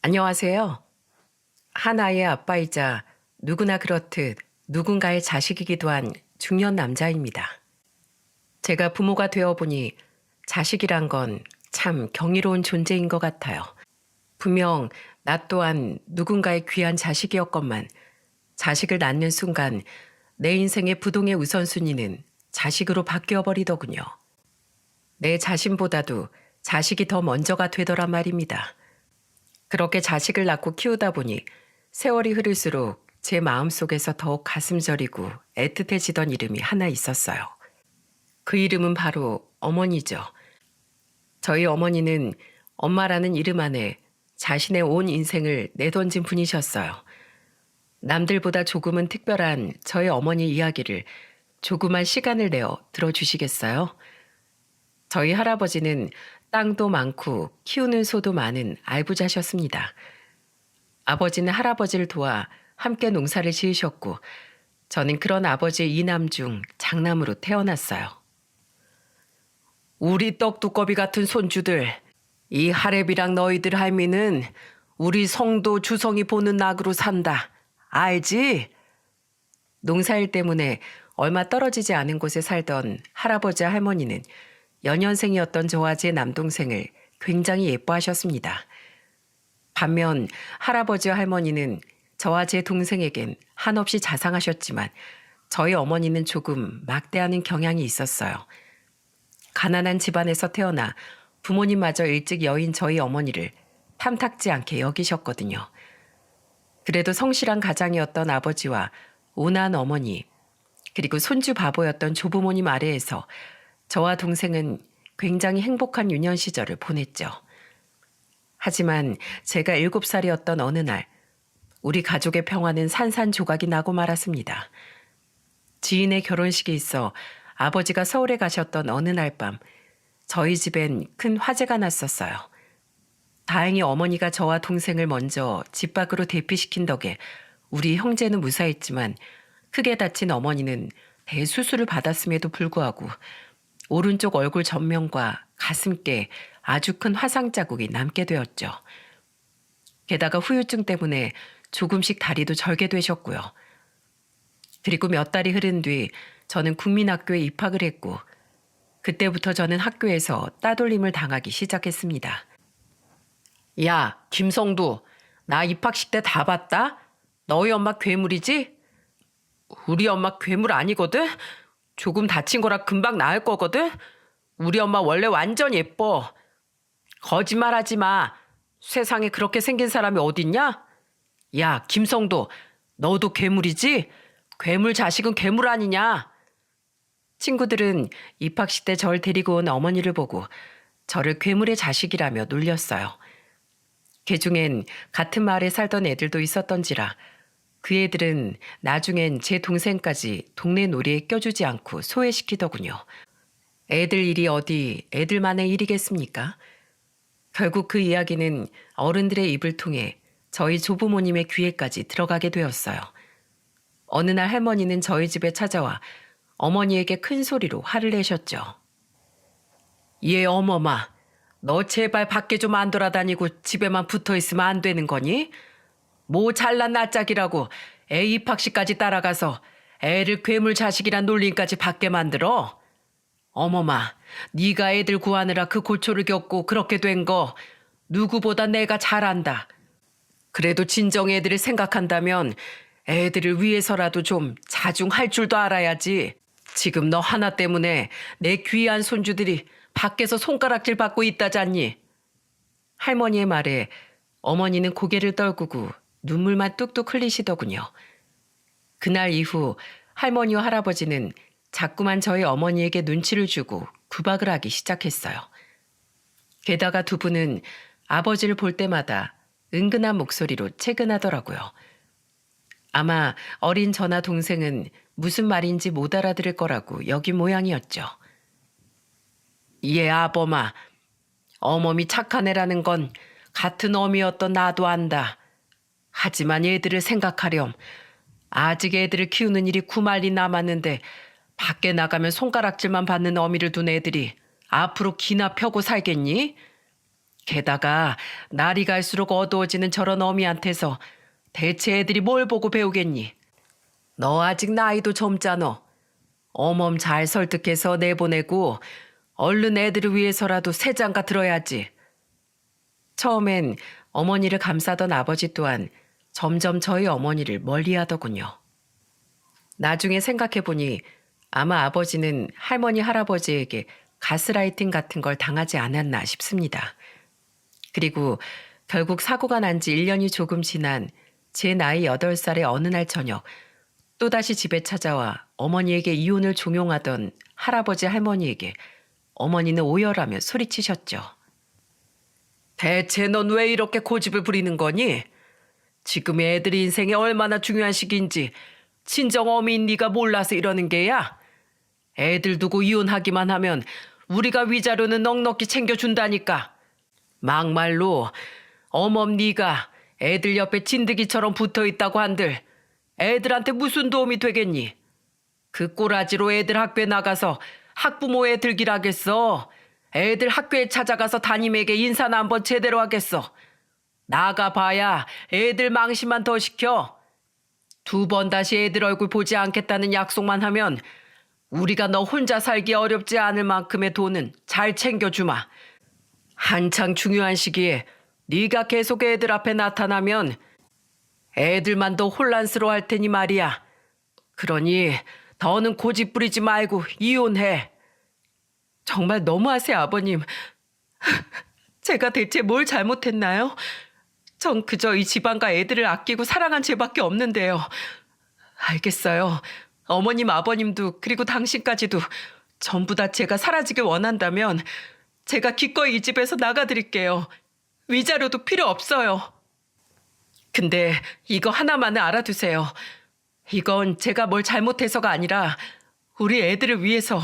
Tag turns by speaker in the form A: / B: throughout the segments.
A: 안녕하세요. 한 아이의 아빠이자 누구나 그렇듯 누군가의 자식이기도 한 중년 남자입니다. 제가 부모가 되어보니 자식이란 건 참 경이로운 존재인 것 같아요. 분명 나 또한 누군가의 귀한 자식이었건만 자식을 낳는 순간 내 인생의 부동의 우선순위는 자식으로 바뀌어 버리더군요. 내 자신보다도 자식이 더 먼저가 되더란 말입니다. 그렇게 자식을 낳고 키우다 보니 세월이 흐를수록 제 마음속에서 더욱 가슴 저리고 애틋해지던 이름이 하나 있었어요. 그 이름은 바로 어머니죠. 저희 어머니는 엄마라는 이름 안에 자신의 온 인생을 내던진 분이셨어요. 남들보다 조금은 특별한 저희 어머니 이야기를 조그만 시간을 내어 들어주시겠어요? 저희 할아버지는 땅도 많고 키우는 소도 많은 알부자셨습니다. 아버지는 할아버지를 도와 함께 농사를 지으셨고 저는 그런 아버지의 이남 중 장남으로 태어났어요. 우리 떡두꺼비 같은 손주들, 이 하랩이랑 너희들 할미는 우리 성도 주성이 보는 낙으로 산다. 알지? 농사일 때문에 얼마 떨어지지 않은 곳에 살던 할아버지와 할머니는 연년생이었던 저와 제 남동생을 굉장히 예뻐하셨습니다. 반면 할아버지와 할머니는 저와 제 동생에겐 한없이 자상하셨지만 저희 어머니는 조금 막대하는 경향이 있었어요. 가난한 집안에서 태어나 부모님마저 일찍 여인 저희 어머니를 탐탁지 않게 여기셨거든요. 그래도 성실한 가장이었던 아버지와 온화한 어머니, 그리고 손주 바보였던 조부모님 아래에서 저와 동생은 굉장히 행복한 유년 시절을 보냈죠. 하지만 제가 7살이었던 어느 날 우리 가족의 평화는 산산조각이 나고 말았습니다. 지인의 결혼식이 있어 아버지가 서울에 가셨던 어느 날 밤 저희 집엔 큰 화재가 났었어요. 다행히 어머니가 저와 동생을 먼저 집 밖으로 대피시킨 덕에 우리 형제는 무사했지만 크게 다친 어머니는 대수술을 받았음에도 불구하고 오른쪽 얼굴 전면과 가슴께 아주 큰 화상 자국이 남게 되었죠. 게다가 후유증 때문에 조금씩 다리도 절게 되셨고요. 그리고 몇 달이 흐른 뒤 저는 국민학교에 입학을 했고 그때부터 저는 학교에서 따돌림을 당하기 시작했습니다. 야, 김성두, 나 입학식 때 다 봤다? 너희 엄마 괴물이지? 우리 엄마 괴물 아니거든? 조금 다친 거라 금방 나을 거거든? 우리 엄마 원래 완전 예뻐. 거짓말하지 마. 세상에 그렇게 생긴 사람이 어딨냐? 야, 김성도, 너도 괴물이지? 괴물 자식은 괴물 아니냐? 친구들은 입학식 때 절 데리고 온 어머니를 보고 저를 괴물의 자식이라며 놀렸어요. 그중엔 같은 마을에 살던 애들도 있었던지라 그 애들은 나중엔 제 동생까지 동네 놀이에 껴주지 않고 소외시키더군요. 애들 일이 어디 애들만의 일이겠습니까? 결국 그 이야기는 어른들의 입을 통해 저희 조부모님의 귀에까지 들어가게 되었어요. 어느 날 할머니는 저희 집에 찾아와 어머니에게 큰 소리로 화를 내셨죠. 얘 어머마, 너 제발 밖에 좀 안 돌아다니고 집에만 붙어있으면 안 되는 거니? 뭐 잘난 낯짝이라고 애 입학식까지 따라가서 애를 괴물 자식이란 놀림까지 받게 만들어? 어머마, 네가 애들 구하느라 그 고초를 겪고 그렇게 된 거 누구보다 내가 잘 안다. 그래도 진정 애들을 생각한다면 애들을 위해서라도 좀 자중할 줄도 알아야지. 지금 너 하나 때문에 내 귀한 손주들이 밖에서 손가락질 받고 있다잖니. 할머니의 말에 어머니는 고개를 떨구고 눈물만 뚝뚝 흘리시더군요. 그날 이후 할머니와 할아버지는 자꾸만 저희 어머니에게 눈치를 주고 구박을 하기 시작했어요. 게다가 두 분은 아버지를 볼 때마다 은근한 목소리로 채근하더라고요. 아마 어린 저나 동생은 무슨 말인지 못 알아들을 거라고 여긴 모양이었죠. 예, 아범아. 어멈이 착한 애라는 건 같은 어미였던 나도 안다. 하지만 애들을 생각하렴. 아직 애들을 키우는 일이 9만리 남았는데 밖에 나가면 손가락질만 받는 어미를 둔 애들이 앞으로 기나 펴고 살겠니? 게다가 날이 갈수록 어두워지는 저런 어미한테서 대체 애들이 뭘 보고 배우겠니? 너 아직 나이도 젊잖아. 어멈 잘 설득해서 내보내고 얼른 애들을 위해서라도 새 장가 들어야지. 처음엔 어머니를 감싸던 아버지 또한 점점 저희 어머니를 멀리하더군요. 나중에 생각해보니 아마 아버지는 할머니 할아버지에게 가스라이팅 같은 걸 당하지 않았나 싶습니다. 그리고 결국 사고가 난 지 1년이 조금 지난 제 나이 8살의 어느 날 저녁 또다시 집에 찾아와 어머니에게 이혼을 종용하던 할아버지 할머니에게 어머니는 오열하며 소리치셨죠. 대체 넌 왜 이렇게 고집을 부리는 거니? 지금 애들이 인생에 얼마나 중요한 시기인지 친정 어미인 네가 몰라서 이러는 게야? 애들 두고 이혼하기만 하면 우리가 위자료는 넉넉히 챙겨준다니까. 막말로 어멈 네가 애들 옆에 진드기처럼 붙어있다고 한들 애들한테 무슨 도움이 되겠니? 그 꼬라지로 애들 학교에 나가서 학부모에 들기라겠어. 애들 학교에 찾아가서 담임에게 인사나 한번 제대로 하겠어. 나가봐야 애들 망신만 더 시켜. 2번 다시 애들 얼굴 보지 않겠다는 약속만 하면 우리가 너 혼자 살기 어렵지 않을 만큼의 돈은 잘 챙겨주마. 한창 중요한 시기에 네가 계속 애들 앞에 나타나면 애들만 더 혼란스러워할 테니 말이야. 그러니 더는 고집 부리지 말고 이혼해. 정말 너무하세요, 아버님. 제가 대체 뭘 잘못했나요? 전 그저 이 집안과 애들을 아끼고 사랑한 죄밖에 없는데요. 알겠어요. 어머님, 아버님도 그리고 당신까지도 전부 다 제가 사라지길 원한다면 제가 기꺼이 이 집에서 나가드릴게요. 위자료도 필요 없어요. 근데 이거 하나만은 알아두세요. 이건 제가 뭘 잘못해서가 아니라 우리 애들을 위해서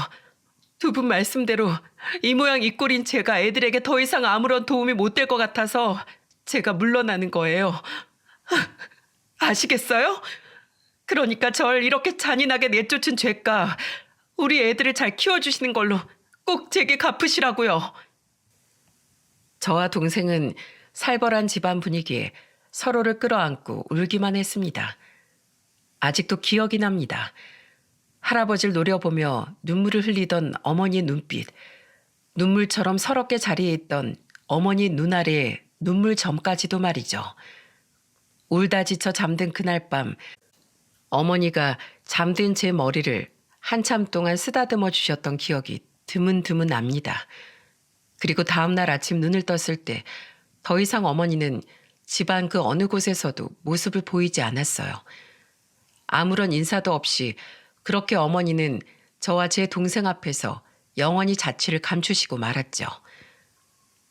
A: 두 분 말씀대로 이 모양 이 꼴인 제가 애들에게 더 이상 아무런 도움이 못 될 것 같아서 제가 물러나는 거예요. 아시겠어요? 그러니까 절 이렇게 잔인하게 내쫓은 죄가 우리 애들을 잘 키워주시는 걸로 꼭 제게 갚으시라고요. 저와 동생은 살벌한 집안 분위기에 서로를 끌어안고 울기만 했습니다. 아직도 기억이 납니다. 할아버지를 노려보며 눈물을 흘리던 어머니의 눈빛, 눈물처럼 서럽게 자리에 있던 어머니 눈 아래에 눈물점까지도 말이죠. 울다 지쳐 잠든 그날 밤 어머니가 잠든 제 머리를 한참 동안 쓰다듬어 주셨던 기억이 드문드문 납니다. 그리고 다음 날 아침 눈을 떴을 때 더 이상 어머니는 집안 그 어느 곳에서도 모습을 보이지 않았어요. 아무런 인사도 없이 그렇게 어머니는 저와 제 동생 앞에서 영원히 자취를 감추시고 말았죠.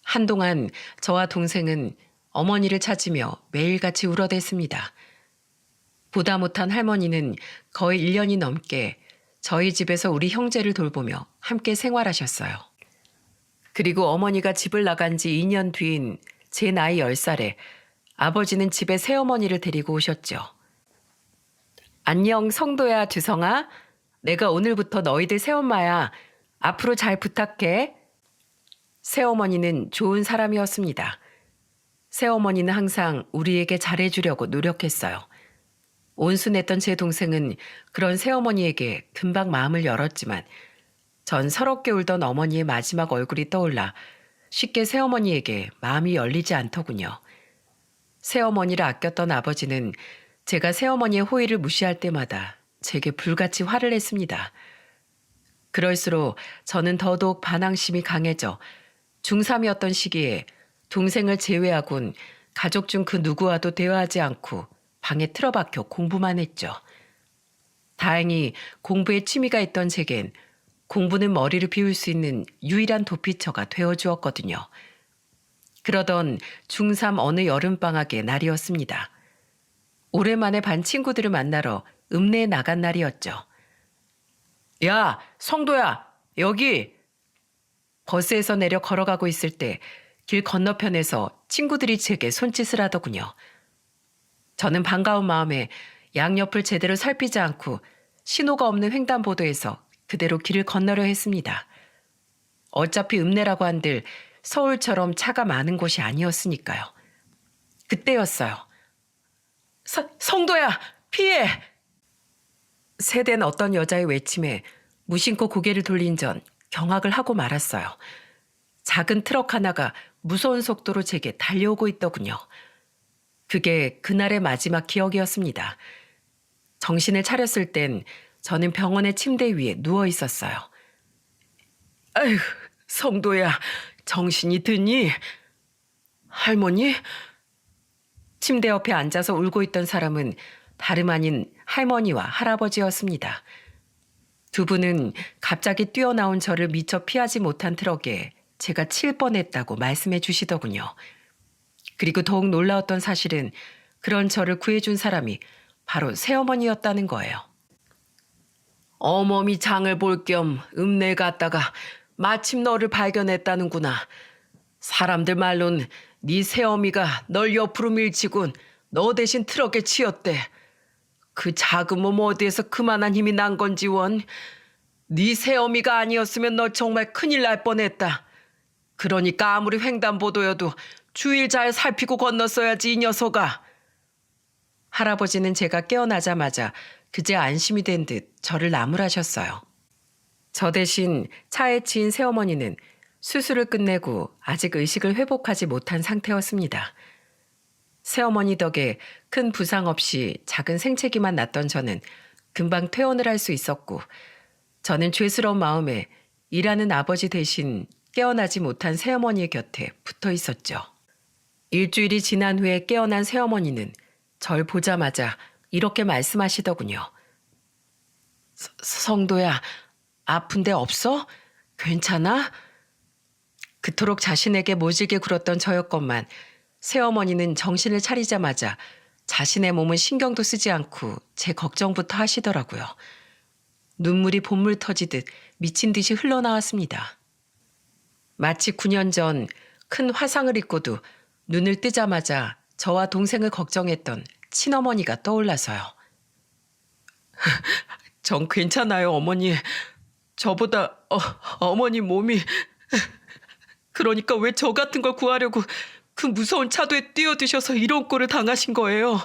A: 한동안 저와 동생은 어머니를 찾으며 매일같이 울어댔습니다. 보다 못한 할머니는 거의 1년이 넘게 저희 집에서 우리 형제를 돌보며 함께 생활하셨어요. 그리고 어머니가 집을 나간 지 2년 뒤인 제 나이 10살에 아버지는 집에 새어머니를 데리고 오셨죠. 안녕 성도야 주성아. 내가 오늘부터 너희들 새엄마야. 앞으로 잘 부탁해. 새어머니는 좋은 사람이었습니다. 새어머니는 항상 우리에게 잘해주려고 노력했어요. 온순했던 제 동생은 그런 새어머니에게 금방 마음을 열었지만 전 서럽게 울던 어머니의 마지막 얼굴이 떠올라 쉽게 새어머니에게 마음이 열리지 않더군요. 새어머니를 아꼈던 아버지는 제가 새어머니의 호의를 무시할 때마다 제게 불같이 화를 냈습니다. 그럴수록 저는 더더욱 반항심이 강해져 중3이었던 시기에 동생을 제외하곤 가족 중 그 누구와도 대화하지 않고 방에 틀어박혀 공부만 했죠. 다행히 공부에 취미가 있던 제겐 공부는 머리를 비울 수 있는 유일한 도피처가 되어주었거든요. 그러던 중3 어느 여름방학의 날이었습니다. 오랜만에 반 친구들을 만나러 읍내에 나간 날이었죠. 야, 성도야, 여기! 버스에서 내려 걸어가고 있을 때 길 건너편에서 친구들이 제게 손짓을 하더군요. 저는 반가운 마음에 양옆을 제대로 살피지 않고 신호가 없는 횡단보도에서 그대로 길을 건너려 했습니다. 어차피 읍내라고 한들 서울처럼 차가 많은 곳이 아니었으니까요. 그때였어요. 성도야, 피해! 세댄 어떤 여자의 외침에 무심코 고개를 돌린 전 경악을 하고 말았어요. 작은 트럭 하나가 무서운 속도로 제게 달려오고 있더군요. 그게 그날의 마지막 기억이었습니다. 정신을 차렸을 땐 저는 병원의 침대 위에 누워 있었어요. 아휴, 성도야, 정신이 드니? 할머니? 침대 옆에 앉아서 울고 있던 사람은 다름 아닌 할머니와 할아버지였습니다. 두 분은 갑자기 뛰어나온 저를 미처 피하지 못한 트럭에 제가 칠 뻔했다고 말씀해 주시더군요. 그리고 더욱 놀라웠던 사실은 그런 저를 구해준 사람이 바로 새어머니였다는 거예요. 어머니 장을 볼 겸 읍내 갔다가 마침 너를 발견했다는구나. 사람들 말론 네 새어미가 널 옆으로 밀치곤 너 대신 트럭에 치였대. 그 작은 몸 어디에서 그만한 힘이 난 건지 원. 네 새어미가 아니었으면 너 정말 큰일 날 뻔했다. 그러니까 아무리 횡단보도여도 주의를 잘 살피고 건넜어야지 이 녀석아. 할아버지는 제가 깨어나자마자 그제 안심이 된 듯 저를 나무라셨어요. 저 대신 차에 치인 새어머니는 수술을 끝내고 아직 의식을 회복하지 못한 상태였습니다. 새어머니 덕에 큰 부상 없이 작은 생채기만 났던 저는 금방 퇴원을 할 수 있었고, 저는 죄스러운 마음에 일하는 아버지 대신 깨어나지 못한 새어머니의 곁에 붙어 있었죠. 일주일이 지난 후에 깨어난 새어머니는 절 보자마자 이렇게 말씀하시더군요. 성도야, 아픈 데 없어? 괜찮아? 그토록 자신에게 모질게 굴었던 저였건만 새어머니는 정신을 차리자마자 자신의 몸은 신경도 쓰지 않고 제 걱정부터 하시더라고요. 눈물이 봇물 터지듯 미친 듯이 흘러나왔습니다. 마치 9년 전 큰 화상을 입고도 눈을 뜨자마자 저와 동생을 걱정했던 친어머니가 떠올라서요. 전 괜찮아요, 어머니. 저보다 어머니 몸이... 그러니까 왜 저 같은 걸 구하려고 그 무서운 차도에 뛰어드셔서 이런 꼴을 당하신 거예요.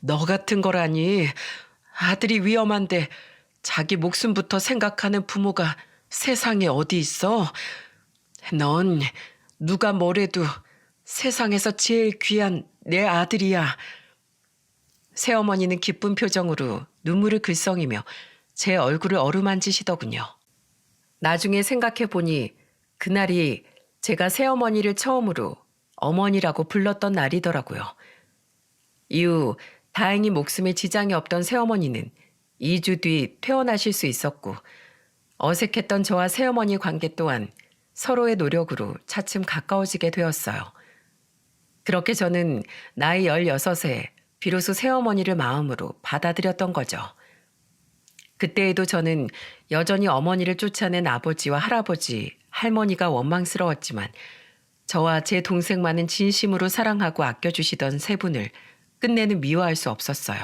A: 너 같은 거라니. 아들이 위험한데 자기 목숨부터 생각하는 부모가 세상에 어디 있어? 넌 누가 뭐래도 세상에서 제일 귀한 내 아들이야. 새어머니는 기쁜 표정으로 눈물을 글썽이며 제 얼굴을 어루만지시더군요. 나중에 생각해보니 그날이 제가 새어머니를 처음으로 어머니라고 불렀던 날이더라고요. 이후 다행히 목숨에 지장이 없던 새어머니는 2주 뒤 퇴원하실 수 있었고, 어색했던 저와 새어머니 관계 또한 서로의 노력으로 차츰 가까워지게 되었어요. 그렇게 저는 나이 16에 비로소 새어머니를 마음으로 받아들였던 거죠. 그때에도 저는 여전히 어머니를 쫓아낸 아버지와 할아버지, 할머니가 원망스러웠지만 저와 제 동생만은 진심으로 사랑하고 아껴주시던 세 분을 끝내는 미워할 수 없었어요.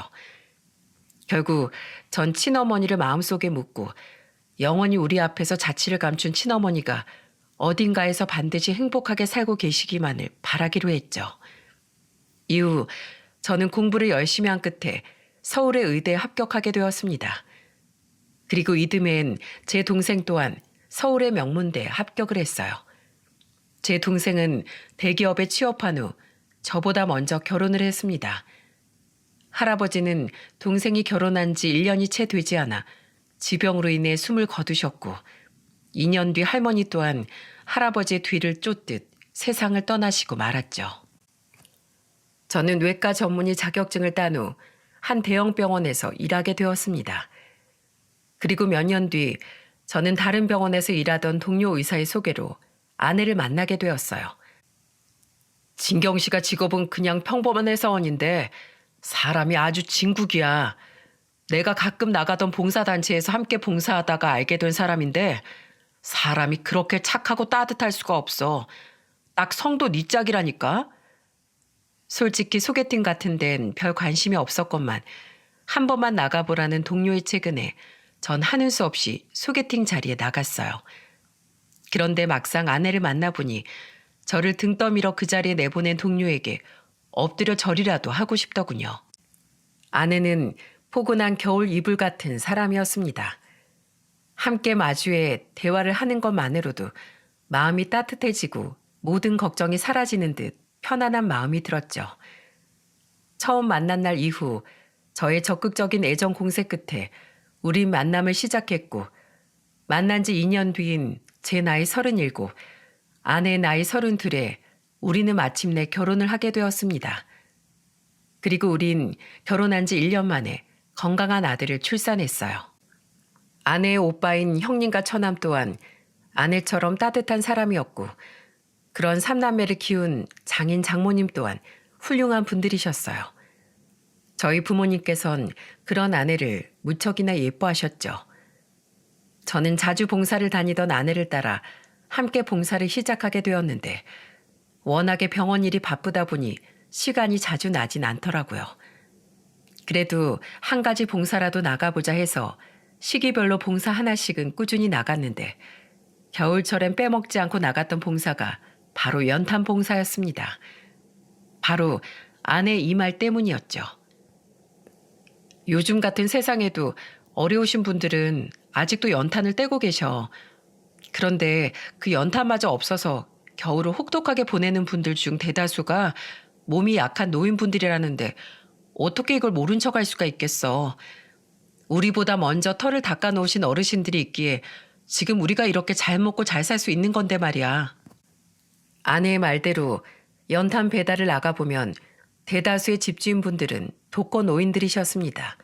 A: 결국 전 친어머니를 마음속에 묻고 영원히 우리 앞에서 자취를 감춘 친어머니가 어딘가에서 반드시 행복하게 살고 계시기만을 바라기로 했죠. 이후 저는 공부를 열심히 한 끝에 서울의 의대에 합격하게 되었습니다. 그리고 이듬해엔 제 동생 또한 서울의 명문대에 합격을 했어요. 제 동생은 대기업에 취업한 후 저보다 먼저 결혼을 했습니다. 할아버지는 동생이 결혼한 지 1년이 채 되지 않아 지병으로 인해 숨을 거두셨고, 2년 뒤 할머니 또한 할아버지의 뒤를 쫓듯 세상을 떠나시고 말았죠. 저는 외과 전문의 자격증을 딴 후 한 대형 병원에서 일하게 되었습니다. 그리고 몇 년 뒤 저는 다른 병원에서 일하던 동료 의사의 소개로 아내를 만나게 되었어요. 진경 씨가 직업은 그냥 평범한 회사원인데 사람이 아주 진국이야. 내가 가끔 나가던 봉사단체에서 함께 봉사하다가 알게 된 사람인데 사람이 그렇게 착하고 따뜻할 수가 없어. 딱 성도 네 짝이라니까. 솔직히 소개팅 같은 데는 별 관심이 없었건만 한 번만 나가보라는 동료의 최근에 전 하는 수 없이 소개팅 자리에 나갔어요. 그런데 막상 아내를 만나보니 저를 등 떠밀어 그 자리에 내보낸 동료에게 엎드려 절이라도 하고 싶더군요. 아내는 포근한 겨울 이불 같은 사람이었습니다. 함께 마주해 대화를 하는 것만으로도 마음이 따뜻해지고 모든 걱정이 사라지는 듯 편안한 마음이 들었죠. 처음 만난 날 이후 저의 적극적인 애정 공세 끝에 우린 만남을 시작했고 만난 지 2년 뒤인 제 나이 37, 아내의 나이 32에 우리는 마침내 결혼을 하게 되었습니다. 그리고 우린 결혼한 지 1년 만에 건강한 아들을 출산했어요. 아내의 오빠인 형님과 처남 또한 아내처럼 따뜻한 사람이었고 그런 삼남매를 키운 장인 장모님 또한 훌륭한 분들이셨어요. 저희 부모님께선 그런 아내를 무척이나 예뻐하셨죠. 저는 자주 봉사를 다니던 아내를 따라 함께 봉사를 시작하게 되었는데 워낙에 병원 일이 바쁘다 보니 시간이 자주 나진 않더라고요. 그래도 한 가지 봉사라도 나가보자 해서 시기별로 봉사 하나씩은 꾸준히 나갔는데 겨울철엔 빼먹지 않고 나갔던 봉사가 바로 연탄 봉사였습니다. 바로 아내의 이 말 때문이었죠. 요즘 같은 세상에도 어려우신 분들은 아직도 연탄을 떼고 계셔. 그런데 그 연탄마저 없어서 겨울을 혹독하게 보내는 분들 중 대다수가 몸이 약한 노인분들이라는데 어떻게 이걸 모른 척할 수가 있겠어. 우리보다 먼저 털을 닦아 놓으신 어르신들이 있기에 지금 우리가 이렇게 잘 먹고 잘 살 수 있는 건데 말이야. 아내의 말대로 연탄 배달을 나가보면 대다수의 집주인분들은 독거노인들이셨습니다.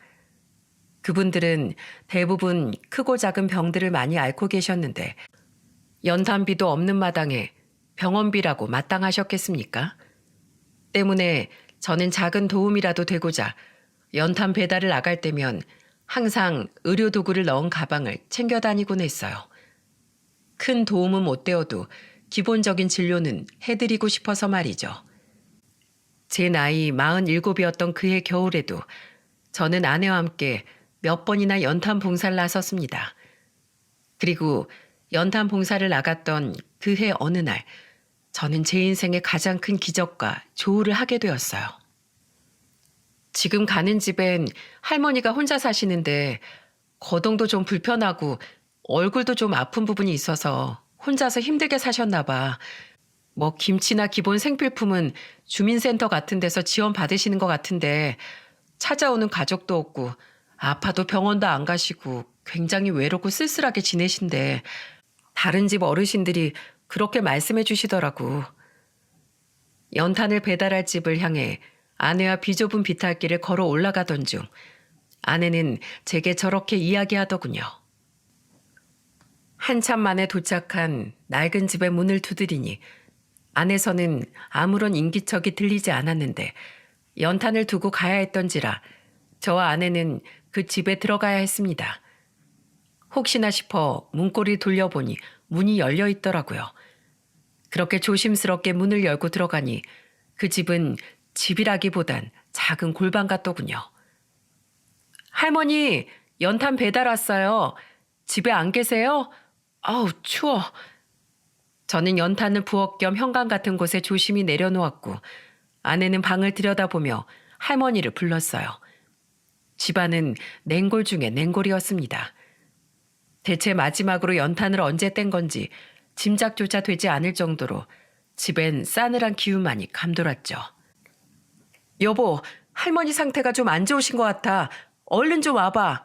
A: 그분들은 대부분 크고 작은 병들을 많이 앓고 계셨는데 연탄비도 없는 마당에 병원비라고 마땅하셨겠습니까? 때문에 저는 작은 도움이라도 되고자 연탄 배달을 나갈 때면 항상 의료도구를 넣은 가방을 챙겨 다니곤 했어요. 큰 도움은 못 되어도 기본적인 진료는 해드리고 싶어서 말이죠. 제 나이 47이었던 그해 겨울에도 저는 아내와 함께 몇 번이나 연탄 봉사를 나섰습니다. 그리고 연탄 봉사를 나갔던 그해 어느 날 저는 제 인생의 가장 큰 기적과 조우를 하게 되었어요. 지금 가는 집엔 할머니가 혼자 사시는데 거동도 좀 불편하고 얼굴도 좀 아픈 부분이 있어서 혼자서 힘들게 사셨나 봐. 뭐 김치나 기본 생필품은 주민센터 같은 데서 지원 받으시는 것 같은데 찾아오는 가족도 없고 아파도 병원도 안 가시고 굉장히 외롭고 쓸쓸하게 지내신데 다른 집 어르신들이 그렇게 말씀해 주시더라고. 연탄을 배달할 집을 향해 아내와 비좁은 비탈길을 걸어 올라가던 중 아내는 제게 저렇게 이야기하더군요. 한참 만에 도착한 낡은 집의 문을 두드리니 안에서는 아무런 인기척이 들리지 않았는데 연탄을 두고 가야 했던지라 저와 아내는 그 집에 들어가야 했습니다. 혹시나 싶어 문고리를 돌려보니 문이 열려 있더라고요. 그렇게 조심스럽게 문을 열고 들어가니 그 집은 집이라기보단 작은 골방 같더군요. 할머니, 연탄 배달 왔어요. 집에 안 계세요? 아우, 추워. 저는 연탄을 부엌 겸 현관 같은 곳에 조심히 내려놓았고 아내는 방을 들여다보며 할머니를 불렀어요. 집안은 냉골 중에 냉골이었습니다. 대체 마지막으로 연탄을 언제 뗀 건지 짐작조차 되지 않을 정도로 집엔 싸늘한 기운만이 감돌았죠. 여보, 할머니 상태가 좀 안 좋으신 것 같아. 얼른 좀 와봐.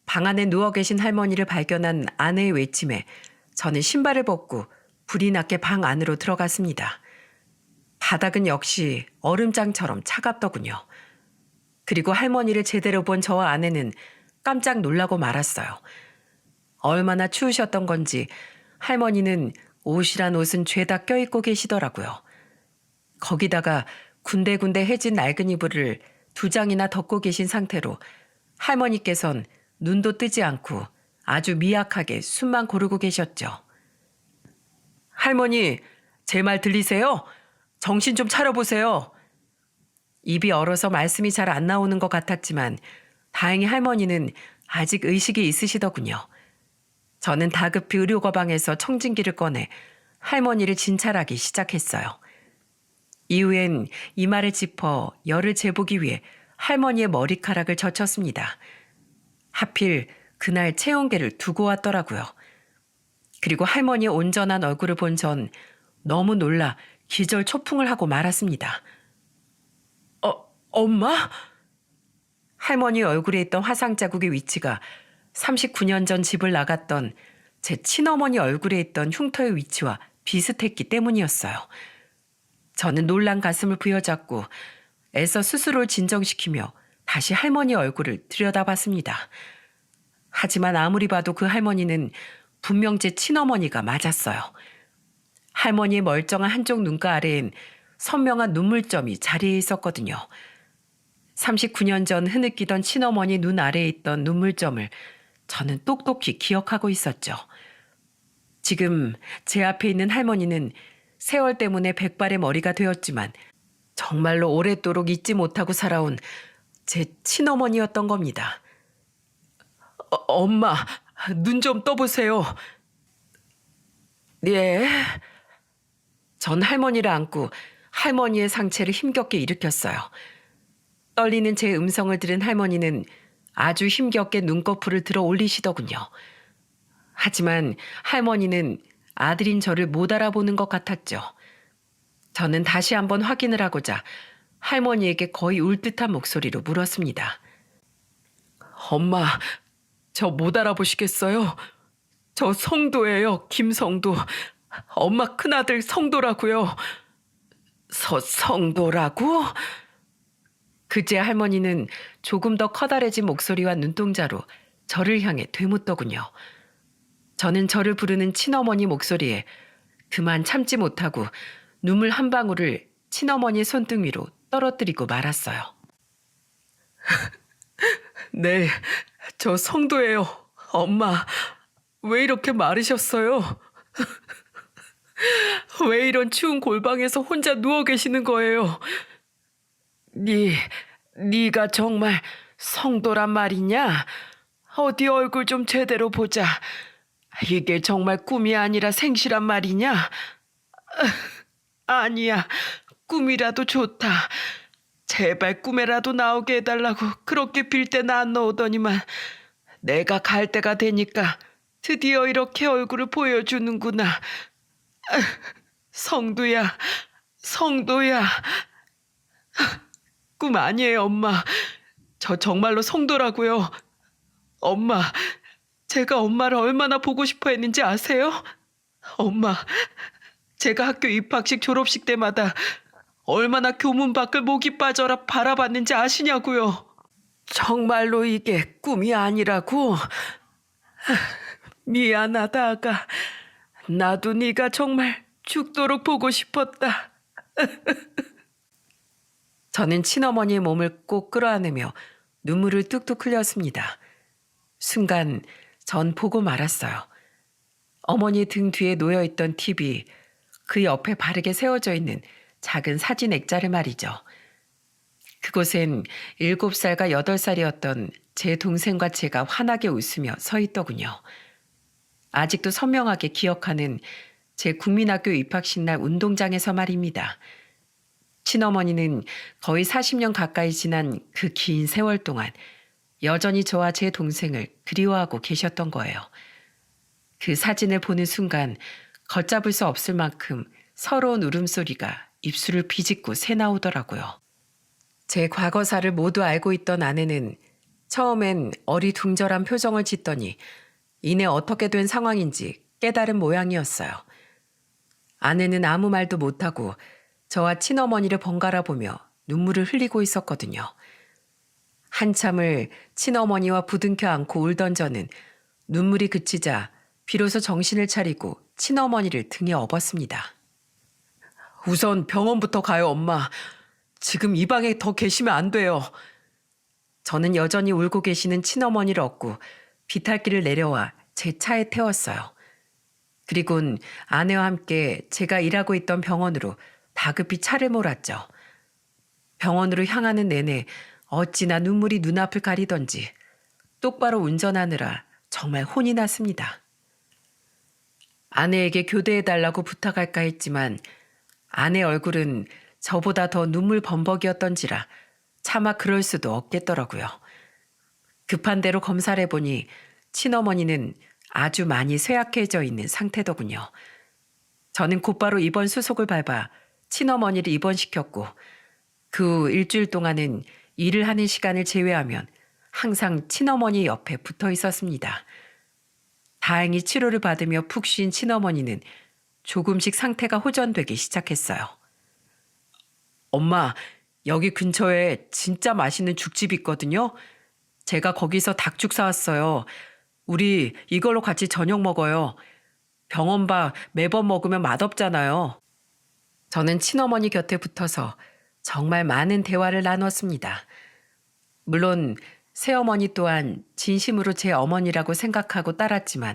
A: 방 안에 누워 계신 할머니를 발견한 아내의 외침에 저는 신발을 벗고 불이 나게 방 안으로 들어갔습니다. 바닥은 역시 얼음장처럼 차갑더군요. 그리고 할머니를 제대로 본 저와 아내는 깜짝 놀라고 말았어요. 얼마나 추우셨던 건지 할머니는 옷이란 옷은 죄다 껴입고 계시더라고요. 거기다가 군데군데 해진 낡은 이불을 2장이나 덮고 계신 상태로 할머니께선 눈도 뜨지 않고 아주 미약하게 숨만 고르고 계셨죠. 할머니, 제 말 들리세요? 정신 좀 차려보세요. 입이 얼어서 말씀이 잘 안 나오는 것 같았지만 다행히 할머니는 아직 의식이 있으시더군요. 저는 다급히 의료 가방에서 청진기를 꺼내 할머니를 진찰하기 시작했어요. 이후엔 이마를 짚어 열을 재보기 위해 할머니의 머리카락을 젖혔습니다. 하필 그날 체온계를 두고 왔더라고요. 그리고 할머니의 온전한 얼굴을 본 전 너무 놀라 기절 초풍을 하고 말았습니다. 엄마? 할머니 얼굴에 있던 화상 자국의 위치가 39년 전 집을 나갔던 제 친어머니 얼굴에 있던 흉터의 위치와 비슷했기 때문이었어요. 저는 놀란 가슴을 부여잡고 애써 스스로를 진정시키며 다시 할머니 얼굴을 들여다봤습니다. 하지만 아무리 봐도 그 할머니는 분명 제 친어머니가 맞았어요. 할머니의 멀쩡한 한쪽 눈가 아래엔 선명한 눈물점이 자리에 있었거든요. 39년 전 흐느끼던 친어머니 눈 아래에 있던 눈물점을 저는 똑똑히 기억하고 있었죠. 지금 제 앞에 있는 할머니는 세월 때문에 백발의 머리가 되었지만 정말로 오랫도록 잊지 못하고 살아온 제 친어머니였던 겁니다. 엄마, 눈 좀 떠보세요. 예. 전 할머니를 안고 할머니의 상체를 힘겹게 일으켰어요. 떨리는 제 음성을 들은 할머니는 아주 힘겹게 눈꺼풀을 들어 올리시더군요. 하지만 할머니는 아들인 저를 못 알아보는 것 같았죠. 저는 다시 한번 확인을 하고자 할머니에게 거의 울 듯한 목소리로 물었습니다. 엄마, 저 못 알아보시겠어요? 저 성도예요, 김성도. 엄마 큰아들 성도라고요. 성도라고? 그제 할머니는 조금 더 커다래진 목소리와 눈동자로 저를 향해 되묻더군요. 저는 저를 부르는 친어머니 목소리에 그만 참지 못하고 눈물 한 방울을 친어머니 손등 위로 떨어뜨리고 말았어요. 네, 저 성도예요. 엄마, 왜 이렇게 마르셨어요? 왜 이런 추운 골방에서 혼자 누워 계시는 거예요? 네가 정말 성도란 말이냐? 어디 얼굴 좀 제대로 보자. 이게 정말 꿈이 아니라 생시란 말이냐? 아니야, 꿈이라도 좋다. 제발 꿈에라도 나오게 해달라고 그렇게 빌 때는 안 나오더니만 내가 갈 때가 되니까 드디어 이렇게 얼굴을 보여주는구나. 성도야, 성도야. 꿈 아니에요, 엄마. 저 정말로 성도라고요. 엄마, 제가 엄마를 얼마나 보고 싶어 했는지 아세요? 엄마, 제가 학교 입학식 졸업식 때마다 얼마나 교문 밖을 목이 빠져라 바라봤는지 아시냐고요. 정말로 이게 꿈이 아니라고? 미안하다, 아가. 나도 네가 정말 죽도록 보고 싶었다. 저는 친어머니의 몸을 꼭 끌어안으며 눈물을 뚝뚝 흘렸습니다. 순간 전 보고 말았어요. 어머니 등 뒤에 놓여있던 TV, 그 옆에 바르게 세워져 있는 작은 사진 액자를 말이죠. 그곳엔 7살과 8살이었던 제 동생과 제가 환하게 웃으며 서 있더군요. 아직도 선명하게 기억하는 제 국민학교 입학식 날 운동장에서 말입니다. 친어머니는 거의 40년 가까이 지난 그 긴 세월 동안 여전히 저와 제 동생을 그리워하고 계셨던 거예요. 그 사진을 보는 순간 걷잡을 수 없을 만큼 서러운 울음소리가 입술을 비집고 새나오더라고요. 제 과거사를 모두 알고 있던 아내는 처음엔 어리둥절한 표정을 짓더니 이내 어떻게 된 상황인지 깨달은 모양이었어요. 아내는 아무 말도 못하고 저와 친어머니를 번갈아 보며 눈물을 흘리고 있었거든요. 한참을 친어머니와 부둥켜 안고 울던 저는 눈물이 그치자 비로소 정신을 차리고 친어머니를 등에 업었습니다. 우선 병원부터 가요, 엄마. 지금 이 방에 더 계시면 안 돼요. 저는 여전히 울고 계시는 친어머니를 업고 비탈길을 내려와 제 차에 태웠어요. 그리곤 아내와 함께 제가 일하고 있던 병원으로 다급히 차를 몰았죠. 병원으로 향하는 내내 어찌나 눈물이 눈앞을 가리던지 똑바로 운전하느라 정말 혼이 났습니다. 아내에게 교대해달라고 부탁할까 했지만 아내 얼굴은 저보다 더 눈물 범벅이었던지라 차마 그럴 수도 없겠더라고요. 급한 대로 검사를 해보니 친어머니는 아주 많이 쇠약해져 있는 상태더군요. 저는 곧바로 입원 수속을 밟아 친어머니를 입원시켰고 그 후 일주일 동안은 일을 하는 시간을 제외하면 항상 친어머니 옆에 붙어 있었습니다. 다행히 치료를 받으며 푹 쉰 친어머니는 조금씩 상태가 호전되기 시작했어요. 엄마, 여기 근처에 진짜 맛있는 죽집 있거든요. 제가 거기서 닭죽 사왔어요. 우리 이걸로 같이 저녁 먹어요. 병원밥 매번 먹으면 맛없잖아요. 저는 친어머니 곁에 붙어서 정말 많은 대화를 나눴습니다. 물론 새어머니 또한 진심으로 제 어머니라고 생각하고 따랐지만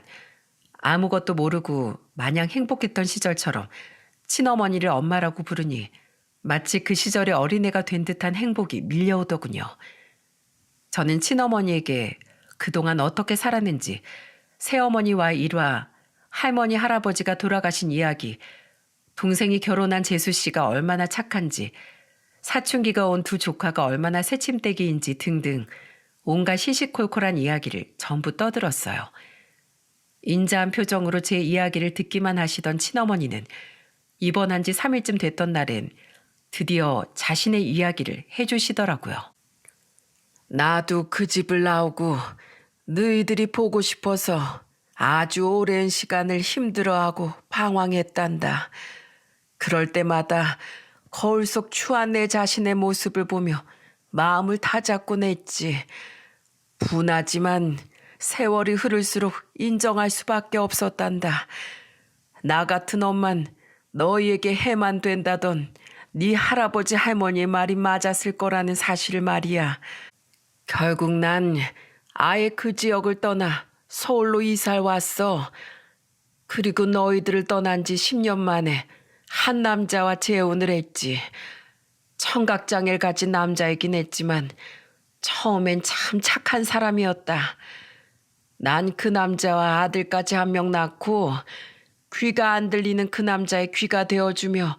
A: 아무것도 모르고 마냥 행복했던 시절처럼 친어머니를 엄마라고 부르니 마치 그 시절의 어린애가 된 듯한 행복이 밀려오더군요. 저는 친어머니에게 그동안 어떻게 살았는지 새어머니와의 일화, 할머니 할아버지가 돌아가신 이야기, 동생이 결혼한 재수 씨가 얼마나 착한지, 사춘기가 온 두 조카가 얼마나 새침대기인지 등등 온갖 시시콜콜한 이야기를 전부 떠들었어요. 인자한 표정으로 제 이야기를 듣기만 하시던 친어머니는 입원한 지 3일쯤 됐던 날엔 드디어 자신의 이야기를 해주시더라고요. 나도 그 집을 나오고 너희들이 보고 싶어서 아주 오랜 시간을 힘들어하고 방황했단다. 그럴 때마다 거울 속 추한 내 자신의 모습을 보며 마음을 다잡곤 했지. 분하지만 세월이 흐를수록 인정할 수밖에 없었단다. 나 같은 엄만 너희에게 해만 된다던 네 할아버지 할머니의 말이 맞았을 거라는 사실을 말이야. 결국 난 아예 그 지역을 떠나 서울로 이사를 왔어. 그리고 너희들을 떠난 지 10년 만에 한 남자와 재혼을 했지. 청각장애를 가진 남자이긴 했지만 처음엔 참 착한 사람이었다. 난 그 남자와 아들까지 한 명 낳고 귀가 안 들리는 그 남자의 귀가 되어주며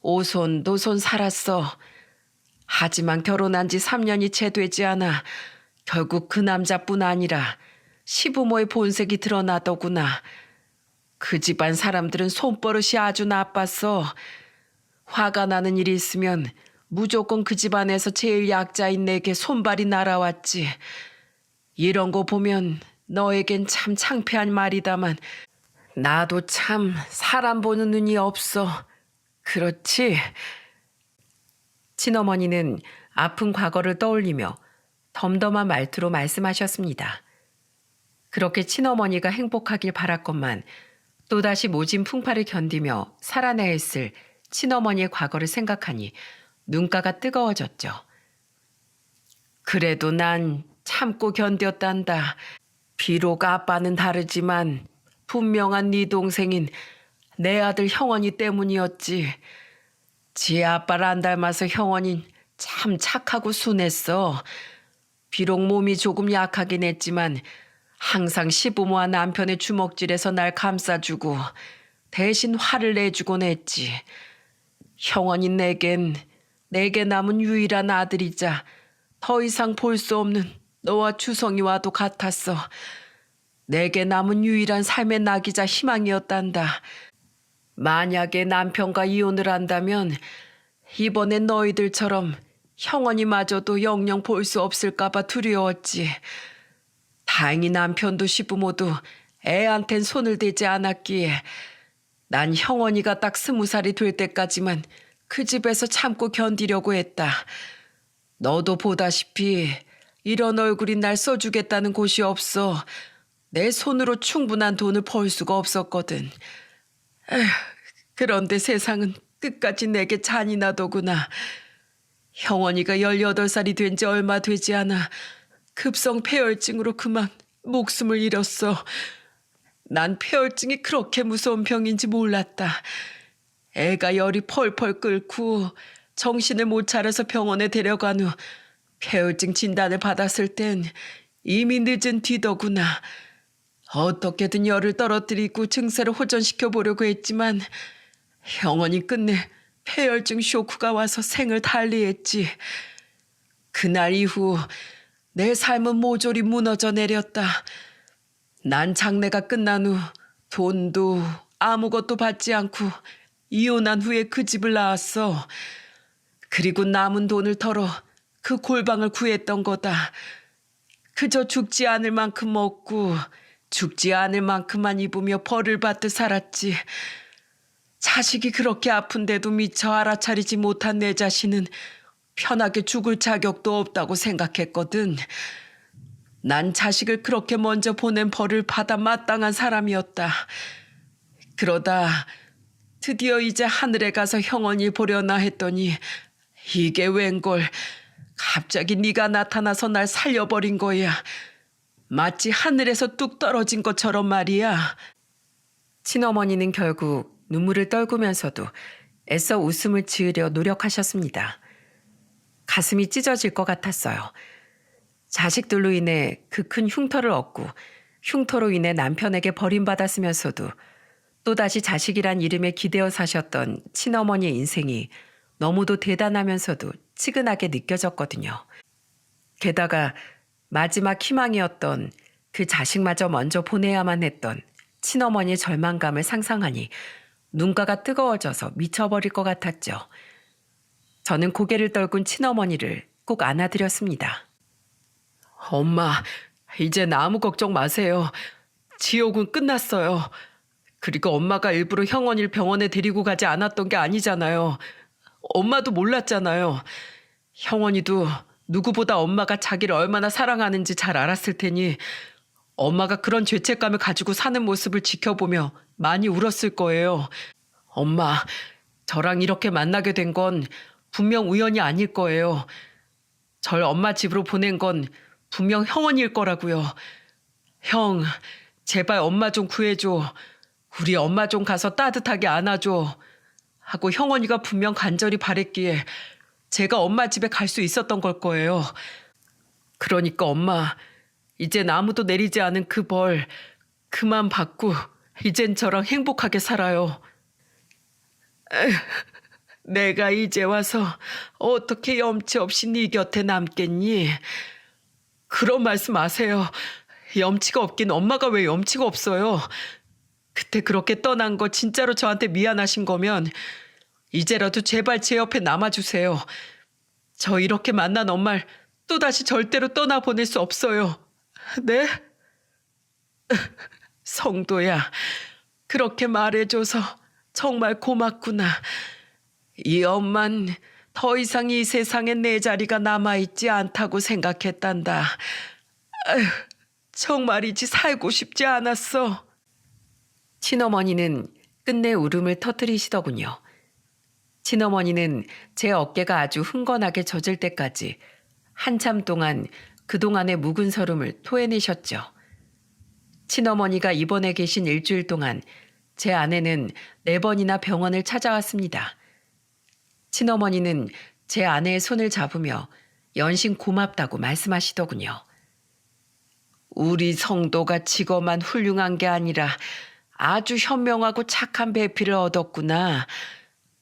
A: 오손도손 살았어. 하지만 결혼한 지 3년이 채 되지 않아 결국 그 남자뿐 아니라 시부모의 본색이 드러나더구나. 그 집안 사람들은 손버릇이 아주 나빴어. 화가 나는 일이 있으면 무조건 그 집안에서 제일 약자인 내게 손발이 날아왔지. 이런 거 보면 너에겐 참 창피한 말이다만 나도 참 사람 보는 눈이 없어. 그렇지? 친어머니는 아픈 과거를 떠올리며 덤덤한 말투로 말씀하셨습니다. 그렇게 친어머니가 행복하길 바랐건만 또다시 모진 풍파를 견디며 살아내야 했을 친어머니의 과거를 생각하니 눈가가 뜨거워졌죠. 그래도 난 참고 견뎠단다. 비록 아빠는 다르지만 분명한 네 동생인 내 아들 형원이 때문이었지. 지 아빠를 안 닮아서 형원인 참 착하고 순했어. 비록 몸이 조금 약하긴 했지만 항상 시부모와 남편의 주먹질에서 날 감싸주고 대신 화를 내주곤 했지. 형원이 내게 남은 유일한 아들이자 더 이상 볼 수 없는 너와 주성이와도 같았어. 내게 남은 유일한 삶의 낙이자 희망이었단다. 만약에 남편과 이혼을 한다면 이번엔 너희들처럼 형원이마저도 영영 볼 수 없을까 봐 두려웠지. 다행히 남편도 시부모도 애한텐 손을 대지 않았기에 난 형원이가 딱 20살이 될 때까지만 그 집에서 참고 견디려고 했다. 너도 보다시피 이런 얼굴이 날 써주겠다는 곳이 없어. 내 손으로 충분한 돈을 벌 수가 없었거든. 에휴, 그런데 세상은 끝까지 내게 잔인하더구나. 형원이가 18살이 된 지 얼마 되지 않아 급성 폐혈증으로 그만 목숨을 잃었어. 난 폐혈증이 그렇게 무서운 병인지 몰랐다. 애가 열이 펄펄 끓고 정신을 못 차려서 병원에 데려간 후 폐혈증 진단을 받았을 땐 이미 늦은 뒤더구나. 어떻게든 열을 떨어뜨리고 증세를 호전시켜 보려고 했지만 형언이 끝내 폐혈증 쇼크가 와서 생을 달리했지. 그날 이후 내 삶은 모조리 무너져 내렸다. 난 장례가 끝난 후 돈도 아무것도 받지 않고 이혼한 후에 그 집을 나왔어. 그리고 남은 돈을 털어 그 골방을 구했던 거다. 그저 죽지 않을 만큼 먹고 죽지 않을 만큼만 입으며 벌을 받듯 살았지. 자식이 그렇게 아픈데도 미처 알아차리지 못한 내 자신은 편하게 죽을 자격도 없다고 생각했거든. 난 자식을 그렇게 먼저 보낸 벌을 받아 마땅한 사람이었다. 그러다 드디어 이제 하늘에 가서 형언이 보려나 했더니 이게 웬걸, 갑자기 네가 나타나서 날 살려버린 거야. 마치 하늘에서 뚝 떨어진 것처럼 말이야. 친어머니는 결국 눈물을 떨구면서도 애써 웃음을 지으려 노력하셨습니다. 가슴이 찢어질 것 같았어요. 자식들로 인해 그 큰 흉터를 얻고 흉터로 인해 남편에게 버림받았으면서도 또다시 자식이란 이름에 기대어 사셨던 친어머니의 인생이 너무도 대단하면서도 치근하게 느껴졌거든요. 게다가 마지막 희망이었던 그 자식마저 먼저 보내야만 했던 친어머니의 절망감을 상상하니 눈가가 뜨거워져서 미쳐버릴 것 같았죠. 저는 고개를 떨군 친어머니를 꼭 안아드렸습니다. 엄마, 이젠 아무 걱정 마세요. 지옥은 끝났어요. 그리고 엄마가 일부러 형언이를 병원에 데리고 가지 않았던 게 아니잖아요. 엄마도 몰랐잖아요. 형언이도 누구보다 엄마가 자기를 얼마나 사랑하는지 잘 알았을 테니 엄마가 그런 죄책감을 가지고 사는 모습을 지켜보며 많이 울었을 거예요. 엄마, 저랑 이렇게 만나게 된 건 분명 우연이 아닐 거예요. 절 엄마 집으로 보낸 건 분명 형언일 거라고요. 형, 제발 엄마 좀 구해줘. 우리 엄마 좀 가서 따뜻하게 안아줘. 하고 형언이가 분명 간절히 바랬기에 제가 엄마 집에 갈 수 있었던 걸 거예요. 그러니까 엄마, 이젠 아무도 내리지 않은 그 벌 그만 받고 이젠 저랑 행복하게 살아요. 내가 이제 와서 어떻게 염치 없이 네 곁에 남겠니? 그런 말씀 마세요. 염치가 없긴 엄마가 왜 염치가 없어요. 그때 그렇게 떠난 거 진짜로 저한테 미안하신 거면 이제라도 제발 제 옆에 남아주세요. 저 이렇게 만난 엄마를 또다시 절대로 떠나보낼 수 없어요. 네? 성도야, 그렇게 말해줘서 정말 고맙구나. 이 엄만 더 이상 이 세상에 내 자리가 남아있지 않다고 생각했단다. 아휴, 정말이지 살고 싶지 않았어. 친어머니는 끝내 울음을 터뜨리시더군요. 친어머니는 제 어깨가 아주 흥건하게 젖을 때까지 한참 동안 그동안의 묵은 서름을 토해내셨죠. 친어머니가 입원해 계신 일주일 동안 제 아내는 4번이나 병원을 찾아왔습니다. 친어머니는 제 아내의 손을 잡으며 연신 고맙다고 말씀하시더군요. 우리 성도가 직업만 훌륭한 게 아니라 아주 현명하고 착한 배필을 얻었구나.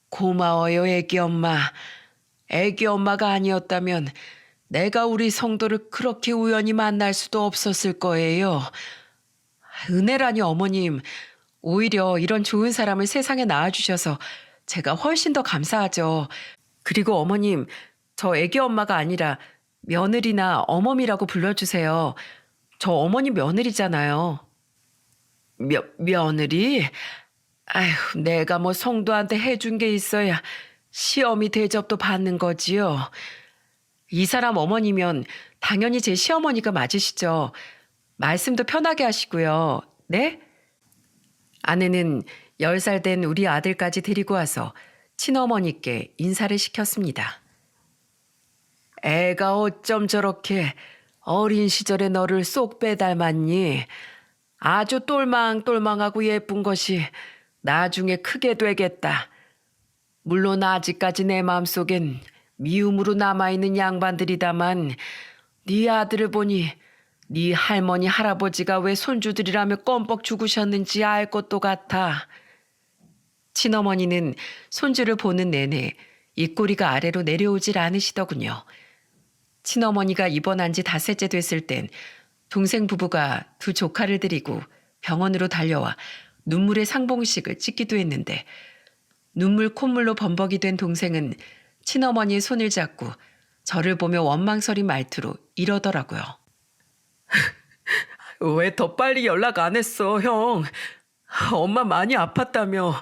A: 고마워요, 애기 엄마. 애기 엄마가 아니었다면 내가 우리 성도를 그렇게 우연히 만날 수도 없었을 거예요. 은혜라니 어머님, 오히려 이런 좋은 사람을 세상에 낳아주셔서 제가 훨씬 더 감사하죠. 그리고 어머님, 저 애기 엄마가 아니라 며느리나 어머니라고 불러주세요. 저 어머니 며느리잖아요. 며느리? 아휴, 내가 뭐 성도한테 해준 게 있어야 시어미 대접도 받는 거지요. 이 사람 어머니면 당연히 제 시어머니가 맞으시죠. 말씀도 편하게 하시고요. 네? 아내는 10살 된 우리 아들까지 데리고 와서 친어머니께 인사를 시켰습니다. 애가 어쩜 저렇게 어린 시절에 너를 쏙 빼닮았니? 아주 똘망똘망하고 예쁜 것이 나중에 크게 되겠다. 물론 아직까지 내 마음속엔 미움으로 남아있는 양반들이다만 네 아들을 보니 네 할머니 할아버지가 왜 손주들이라며 껌뻑 죽으셨는지 알 것도 같아. 친어머니는 손주를 보는 내내 입꼬리가 아래로 내려오질 않으시더군요. 친어머니가 입원한 지 닷새째 됐을 땐 동생 부부가 두 조카를 데리고 병원으로 달려와 눈물의 상봉식을 찍기도 했는데 눈물 콧물로 범벅이 된 동생은 친어머니의 손을 잡고 저를 보며 원망스러운 말투로 이러더라고요. 왜 더 빨리 연락 안 했어, 형? 엄마 많이 아팠다며.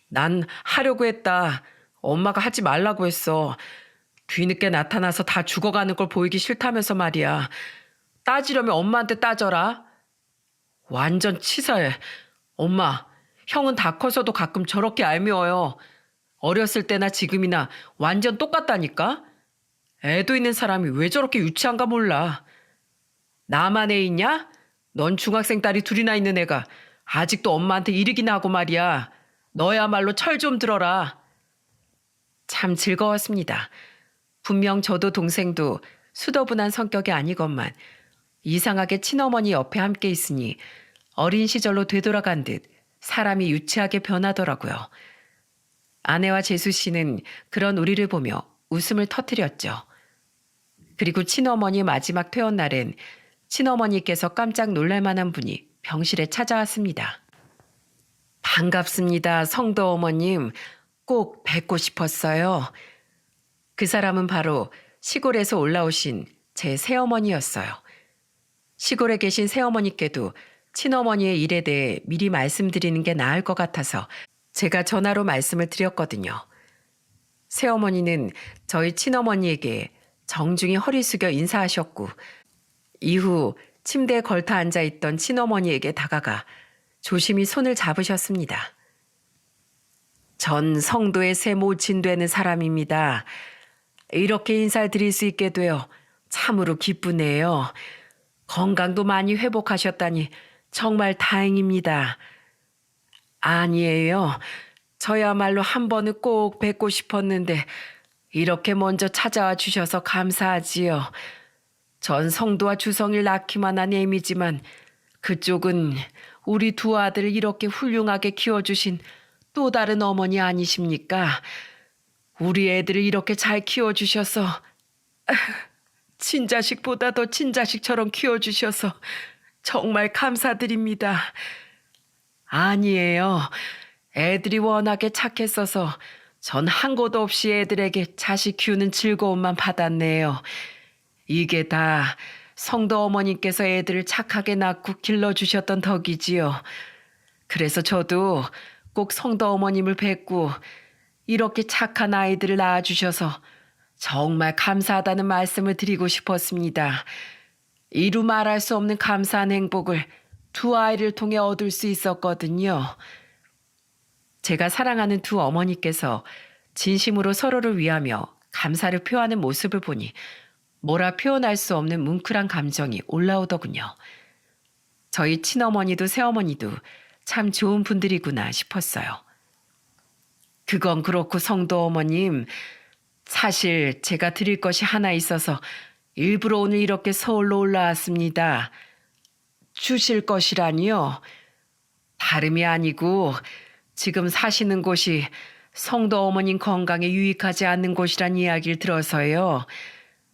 A: 난 하려고 했다. 엄마가 하지 말라고 했어. 뒤늦게 나타나서 다 죽어가는 걸 보이기 싫다면서 말이야. 따지려면 엄마한테 따져라. 완전 치사해. 엄마, 형은 다 커서도 가끔 저렇게 얄미워요. 어렸을 때나 지금이나 완전 똑같다니까? 애도 있는 사람이 왜 저렇게 유치한가 몰라. 나만 애 있냐? 넌 중학생 딸이 둘이나 있는 애가 아직도 엄마한테 이르기나 하고 말이야. 너야말로 철 좀 들어라. 참 즐거웠습니다. 분명 저도 동생도 수더분한 성격이 아니건만 이상하게 친어머니 옆에 함께 있으니 어린 시절로 되돌아간 듯 사람이 유치하게 변하더라고요. 아내와 재수 씨는 그런 우리를 보며 웃음을 터뜨렸죠. 그리고 친어머니 마지막 퇴원 날엔 친어머니께서 깜짝 놀랄 만한 분이 병실에 찾아왔습니다. 반갑습니다, 성도 어머님. 꼭 뵙고 싶었어요. 그 사람은 바로 시골에서 올라오신 제 새어머니였어요. 시골에 계신 새어머니께도 친어머니의 일에 대해 미리 말씀드리는 게 나을 것 같아서 제가 전화로 말씀을 드렸거든요. 새어머니는 저희 친어머니에게 정중히 허리 숙여 인사하셨고 이후 침대에 걸터 앉아있던 친어머니에게 다가가 조심히 손을 잡으셨습니다. 전 성도의 새 모친 되는 사람입니다. 이렇게 인사를 드릴 수 있게 되어 참으로 기쁘네요. 건강도 많이 회복하셨다니 정말 다행입니다. 아니에요. 저야말로 한 번은 꼭 뵙고 싶었는데 이렇게 먼저 찾아와 주셔서 감사하지요. 전 성도와 주성을 낳기만 한 애미지만 그쪽은 우리 두 아들을 이렇게 훌륭하게 키워주신 또 다른 어머니 아니십니까? 우리 애들을 이렇게 잘 키워주셔서 친자식보다 더 친자식처럼 키워주셔서 정말 감사드립니다. 아니에요. 애들이 워낙에 착했어서 전 한 곳 없이 애들에게 자식 키우는 즐거움만 받았네요. 이게 다 성도 어머니께서 애들을 착하게 낳고 길러주셨던 덕이지요. 그래서 저도 꼭 성도 어머님을 뵙고 이렇게 착한 아이들을 낳아주셔서 정말 감사하다는 말씀을 드리고 싶었습니다. 이루 말할 수 없는 감사한 행복을 두 아이를 통해 얻을 수 있었거든요. 제가 사랑하는 두 어머니께서 진심으로 서로를 위하며 감사를 표하는 모습을 보니 뭐라 표현할 수 없는 뭉클한 감정이 올라오더군요. 저희 친어머니도 새어머니도 참 좋은 분들이구나 싶었어요. 그건 그렇고 성도 어머님, 사실 제가 드릴 것이 하나 있어서 일부러 오늘 이렇게 서울로 올라왔습니다. 주실 것이라니요? 다름이 아니고 지금 사시는 곳이 성도 어머님 건강에 유익하지 않는 곳이란 이야기를 들어서요.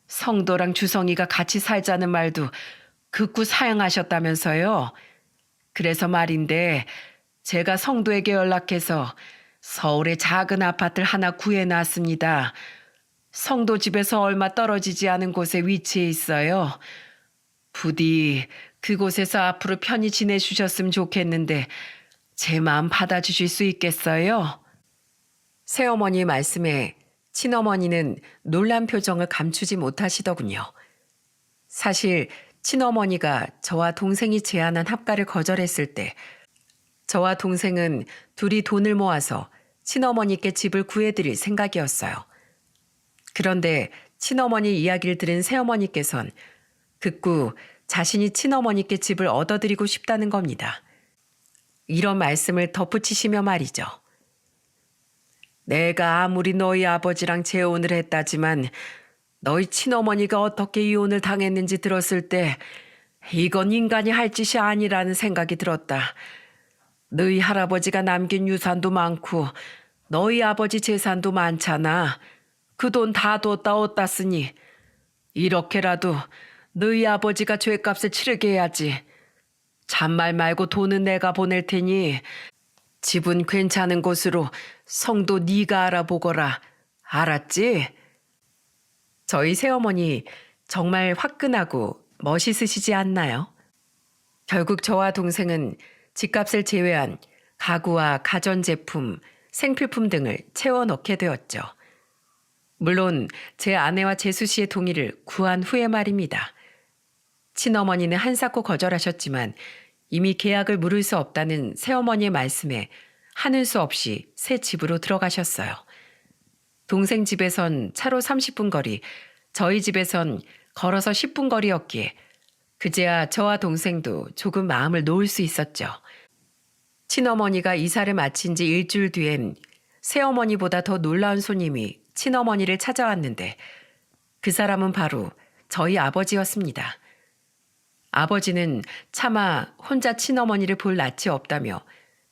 A: 성도랑 주성이가 같이 살자는 말도 극구 사양하셨다면서요. 그래서 말인데 제가 성도에게 연락해서 서울에 작은 아파트를 하나 구해놨습니다. 성도 집에서 얼마 떨어지지 않은 곳에 위치해 있어요. 부디 그곳에서 앞으로 편히 지내주셨으면 좋겠는데 제 마음 받아주실 수 있겠어요? 새어머니의 말씀에 친어머니는 놀란 표정을 감추지 못하시더군요. 사실 친어머니가 저와 동생이 제안한 합가를 거절했을 때 저와 동생은 둘이 돈을 모아서 친어머니께 집을 구해드릴 생각이었어요. 그런데 친어머니 이야기를 들은 새어머니께선 극구 자신이 친어머니께 집을 얻어드리고 싶다는 겁니다. 이런 말씀을 덧붙이시며 말이죠. 내가 아무리 너희 아버지랑 재혼을 했다지만 너희 친어머니가 어떻게 이혼을 당했는지 들었을 때 이건 인간이 할 짓이 아니라는 생각이 들었다. 너희 할아버지가 남긴 유산도 많고 너희 아버지 재산도 많잖아. 그 돈 다 뒀다 얻다 쓰니 이렇게라도 너희 아버지가 죄값을 치르게 해야지. 잔말 말고 돈은 내가 보낼 테니 집은 괜찮은 곳으로 성도 네가 알아보거라. 알았지? 저희 새어머니 정말 화끈하고 멋있으시지 않나요? 결국 저와 동생은 집값을 제외한 가구와 가전제품, 생필품 등을 채워 넣게 되었죠. 물론 제 아내와 재수 씨의 동의를 구한 후에 말입니다. 친어머니는 한사코 거절하셨지만 이미 계약을 물을 수 없다는 새어머니의 말씀에 하는 수 없이 새 집으로 들어가셨어요. 동생 집에선 차로 30분 거리, 저희 집에선 걸어서 10분 거리였기에 그제야 저와 동생도 조금 마음을 놓을 수 있었죠. 친어머니가 이사를 마친 지 일주일 뒤엔 새어머니보다 더 놀라운 손님이 친어머니를 찾아왔는데 그 사람은 바로 저희 아버지였습니다. 아버지는 차마 혼자 친어머니를 볼 낯이 없다며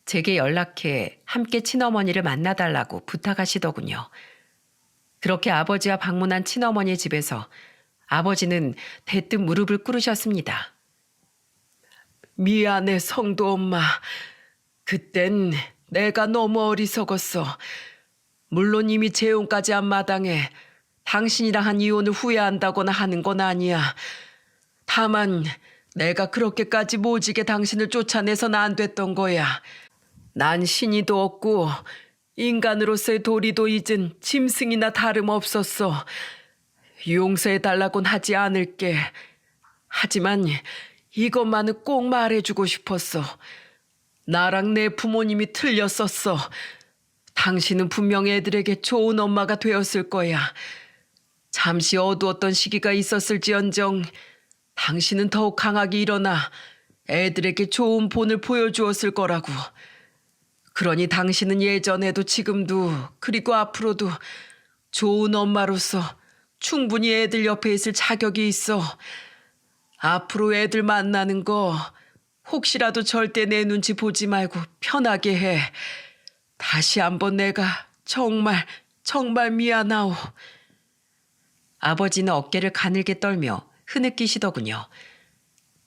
A: 제게 연락해 함께 친어머니를 만나달라고 부탁하시더군요. 그렇게 아버지와 방문한 친어머니 집에서 아버지는 대뜸 무릎을 꿇으셨습니다. 미안해 성도 엄마. 그땐 내가 너무 어리석었어. 물론 이미 재혼까지 한 마당에 당신이랑 한 이혼을 후회한다거나 하는 건 아니야. 다만 내가 그렇게까지 모지게 당신을 쫓아내선 안 됐던 거야. 난 신이도 없고 인간으로서의 도리도 잊은 짐승이나 다름없었어. 용서해달라곤 하지 않을게. 하지만 이것만은 꼭 말해주고 싶었어. 나랑 내 부모님이 틀렸었어. 당신은 분명 애들에게 좋은 엄마가 되었을 거야. 잠시 어두웠던 시기가 있었을지언정 당신은 더욱 강하게 일어나 애들에게 좋은 본을 보여주었을 거라고. 그러니 당신은 예전에도 지금도 그리고 앞으로도 좋은 엄마로서 충분히 애들 옆에 있을 자격이 있어. 앞으로 애들 만나는 거 혹시라도 절대 내 눈치 보지 말고 편하게 해. 다시 한번 내가 정말 미안하오. 아버지는 어깨를 가늘게 떨며 흐느끼시더군요.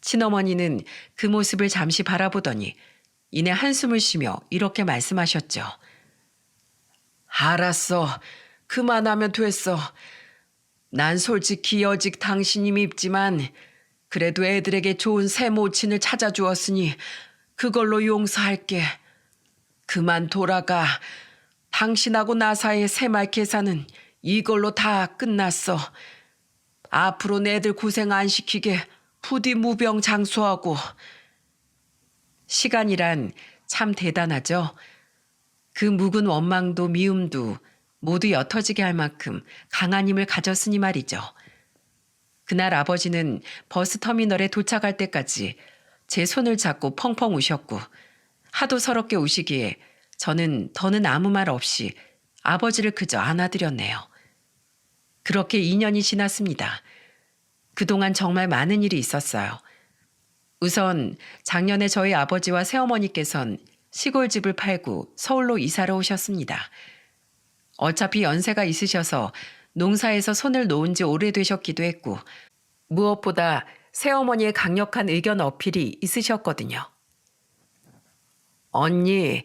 A: 친어머니는 그 모습을 잠시 바라보더니 이내 한숨을 쉬며 이렇게 말씀하셨죠. 알았어. 그만하면 됐어. 난 솔직히 여직 당신이 밉지만 그래도 애들에게 좋은 새 모친을 찾아주었으니 그걸로 용서할게. 그만 돌아가. 당신하고 나 사이의 새말 계산은 이걸로 다 끝났어. 앞으로 애들 고생 안 시키게 부디 무병장수하고. 시간이란 참 대단하죠. 그 묵은 원망도 미움도 모두 옅어지게 할 만큼 강한 힘을 가졌으니 말이죠. 그날 아버지는 버스터미널에 도착할 때까지 제 손을 잡고 펑펑 우셨고 하도 서럽게 우시기에 저는 더는 아무 말 없이 아버지를 그저 안아드렸네요. 그렇게 2년이 지났습니다. 그동안 정말 많은 일이 있었어요. 우선 작년에 저희 아버지와 새어머니께선 시골집을 팔고 서울로 이사를 오셨습니다. 어차피 연세가 있으셔서 농사에서 손을 놓은 지 오래되셨기도 했고 무엇보다 새어머니의 강력한 의견 어필이 있으셨거든요. 언니,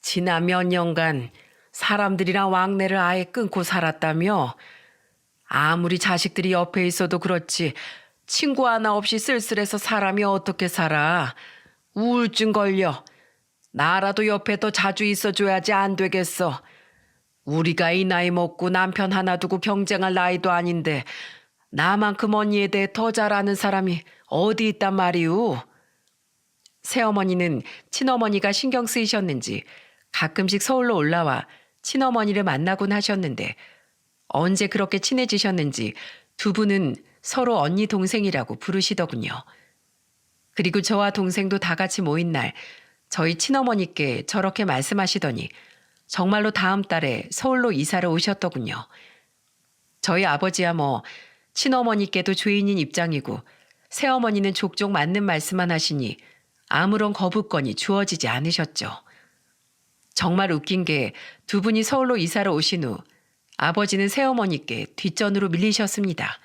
A: 지난 몇 년간 사람들이랑 왕래를 아예 끊고 살았다며? 아무리 자식들이 옆에 있어도 그렇지 친구 하나 없이 쓸쓸해서 사람이 어떻게 살아? 우울증 걸려. 나라도 옆에 더 자주 있어줘야지 안 되겠어. 우리가 이 나이 먹고 남편 하나 두고 경쟁할 나이도 아닌데 나만큼 언니에 대해 더 잘 아는 사람이 어디 있단 말이오? 새어머니는 친어머니가 신경 쓰이셨는지 가끔씩 서울로 올라와 친어머니를 만나곤 하셨는데 언제 그렇게 친해지셨는지 두 분은 서로 언니 동생이라고 부르시더군요. 그리고 저와 동생도 다 같이 모인 날 저희 친어머니께 저렇게 말씀하시더니 정말로 다음 달에 서울로 이사를 오셨더군요. 저희 아버지야 뭐 친어머니께도 죄인인 입장이고 새어머니는 족족 맞는 말씀만 하시니 아무런 거부권이 주어지지 않으셨죠. 정말 웃긴 게 두 분이 서울로 이사를 오신 후 아버지는 새어머니께 뒷전으로 밀리셨습니다.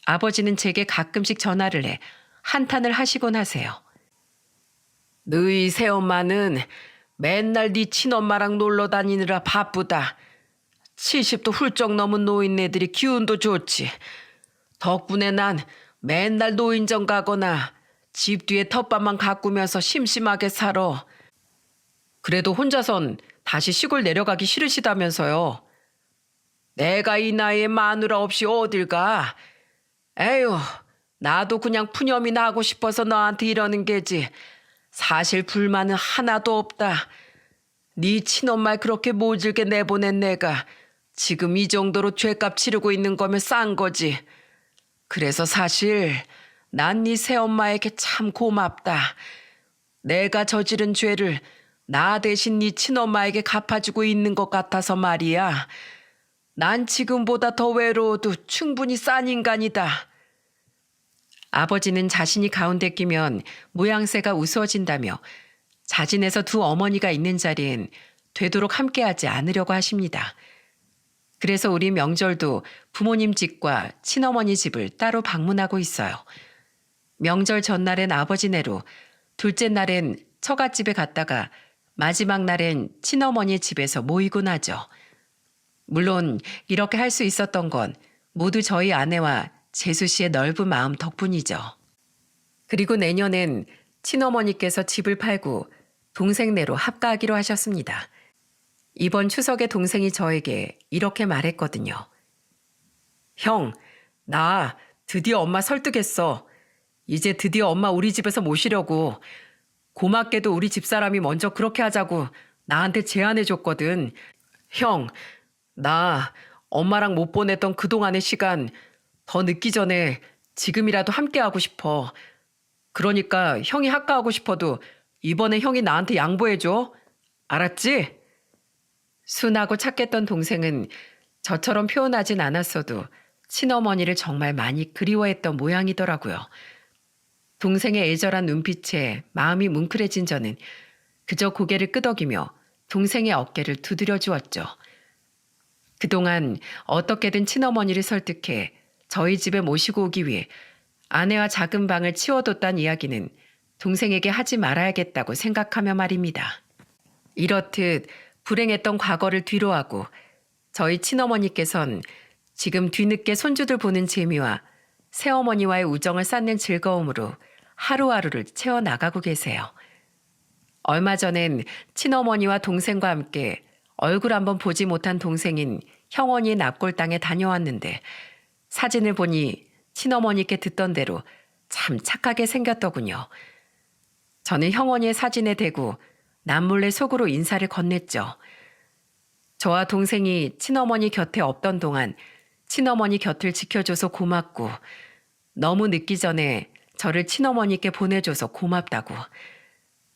A: 아버지는 제게 가끔씩 전화를 해 한탄을 하시곤 하세요. 너희 새엄마는 맨날 네 친엄마랑 놀러 다니느라 바쁘다. 70도 훌쩍 넘은 노인네들이 기운도 좋지. 덕분에 난 맨날 노인정 가거나 집 뒤에 텃밭만 가꾸면서 심심하게 살아. 그래도 혼자선 다시 시골 내려가기 싫으시다면서요. 내가 이 나이에 마누라 없이 어딜 가. 에휴, 나도 그냥 푸념이나 하고 싶어서 너한테 이러는 게지. 사실 불만은 하나도 없다. 네 친엄마를 그렇게 모질게 내보낸 내가 지금 이 정도로 죗값 치르고 있는 거면 싼 거지. 그래서 사실 난 네 새엄마에게 참 고맙다. 내가 저지른 죄를 나 대신 네 친엄마에게 갚아주고 있는 것 같아서 말이야. 난 지금보다 더 외로워도 충분히 싼 인간이다. 아버지는 자신이 가운데 끼면 모양새가 우스워진다며 자진해서 두 어머니가 있는 자리엔 되도록 함께하지 않으려고 하십니다. 그래서 우리 명절도 부모님 집과 친어머니 집을 따로 방문하고 있어요. 명절 전날엔 아버지네로, 둘째 날엔 처갓집에 갔다가 마지막 날엔 친어머니 집에서 모이곤 하죠. 물론 이렇게 할 수 있었던 건 모두 저희 아내와 재수 씨의 넓은 마음 덕분이죠. 그리고 내년엔 친어머니께서 집을 팔고 동생네로 합가하기로 하셨습니다. 이번 추석에 동생이 저에게 이렇게 말했거든요. 형, 나 드디어 엄마 설득했어. 이제 드디어 엄마 우리 집에서 모시려고. 고맙게도 우리 집사람이 먼저 그렇게 하자고 나한테 제안해줬거든. 형, 나 엄마랑 못 보냈던 그동안의 시간 더 늦기 전에 지금이라도 함께하고 싶어. 그러니까 형이 합가하고 싶어도 이번에 형이 나한테 양보해줘. 알았지? 순하고 착했던 동생은 저처럼 표현하진 않았어도 친어머니를 정말 많이 그리워했던 모양이더라고요. 동생의 애절한 눈빛에 마음이 뭉클해진 저는 그저 고개를 끄덕이며 동생의 어깨를 두드려 주었죠. 그동안 어떻게든 친어머니를 설득해 저희 집에 모시고 오기 위해 아내와 작은 방을 치워뒀다는 이야기는 동생에게 하지 말아야겠다고 생각하며 말입니다. 이렇듯 불행했던 과거를 뒤로하고 저희 친어머니께선 지금 뒤늦게 손주들 보는 재미와 새어머니와의 우정을 쌓는 즐거움으로 하루하루를 채워나가고 계세요. 얼마 전엔 친어머니와 동생과 함께 얼굴 한번 보지 못한 동생인 형언니의 납골당에 다녀왔는데 사진을 보니 친어머니께 듣던 대로 참 착하게 생겼더군요. 저는 형언니의 사진에 대고 남몰래 속으로 인사를 건넸죠. 저와 동생이 친어머니 곁에 없던 동안 친어머니 곁을 지켜줘서 고맙고 너무 늦기 전에 저를 친어머니께 보내줘서 고맙다고.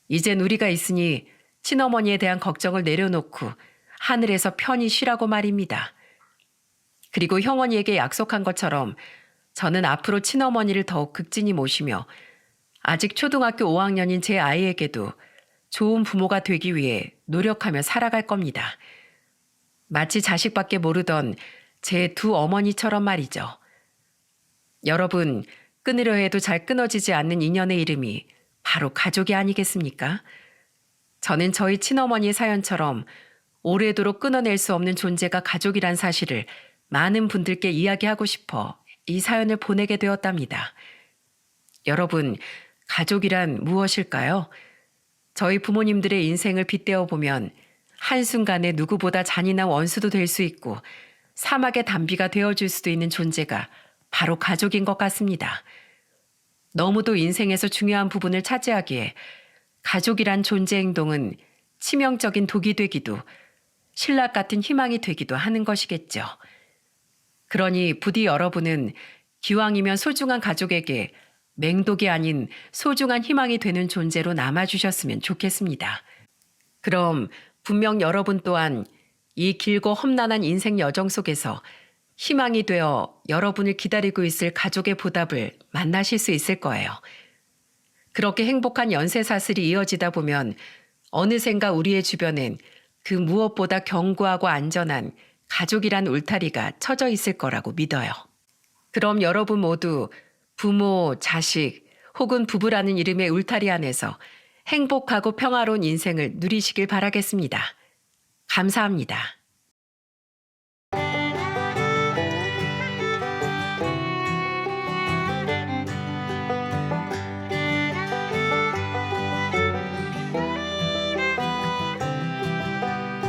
A: 이젠 우리가 있으니 친어머니에 대한 걱정을 내려놓고 하늘에서 편히 쉬라고 말입니다. 그리고 형언니에게 약속한 것처럼 저는 앞으로 친어머니를 더욱 극진히 모시며 아직 초등학교 5학년인 제 아이에게도 좋은 부모가 되기 위해 노력하며 살아갈 겁니다. 마치 자식밖에 모르던 제 두 어머니처럼 말이죠. 여러분, 끊으려 해도 잘 끊어지지 않는 인연의 이름이 바로 가족이 아니겠습니까? 저는 저희 친어머니의 사연처럼 오래도록 끊어낼 수 없는 존재가 가족이란 사실을 많은 분들께 이야기하고 싶어 이 사연을 보내게 되었답니다. 여러분, 가족이란 무엇일까요? 저희 부모님들의 인생을 빗대어 보면 한순간에 누구보다 잔인한 원수도 될 수 있고 사막의 단비가 되어줄 수도 있는 존재가 바로 가족인 것 같습니다. 너무도 인생에서 중요한 부분을 차지하기에 가족이란 존재 행동은 치명적인 독이 되기도 신락 같은 희망이 되기도 하는 것이겠죠. 그러니 부디 여러분은 기왕이면 소중한 가족에게 맹독이 아닌 소중한 희망이 되는 존재로 남아주셨으면 좋겠습니다. 그럼 분명 여러분 또한 이 길고 험난한 인생 여정 속에서 희망이 되어 여러분을 기다리고 있을 가족의 보답을 만나실 수 있을 거예요. 그렇게 행복한 연쇄사슬이 이어지다 보면 어느샌가 우리의 주변엔 그 무엇보다 견고하고 안전한 가족이란 울타리가 쳐져 있을 거라고 믿어요. 그럼 여러분 모두 부모, 자식 혹은 부부라는 이름의 울타리 안에서 행복하고 평화로운 인생을 누리시길 바라겠습니다. 감사합니다.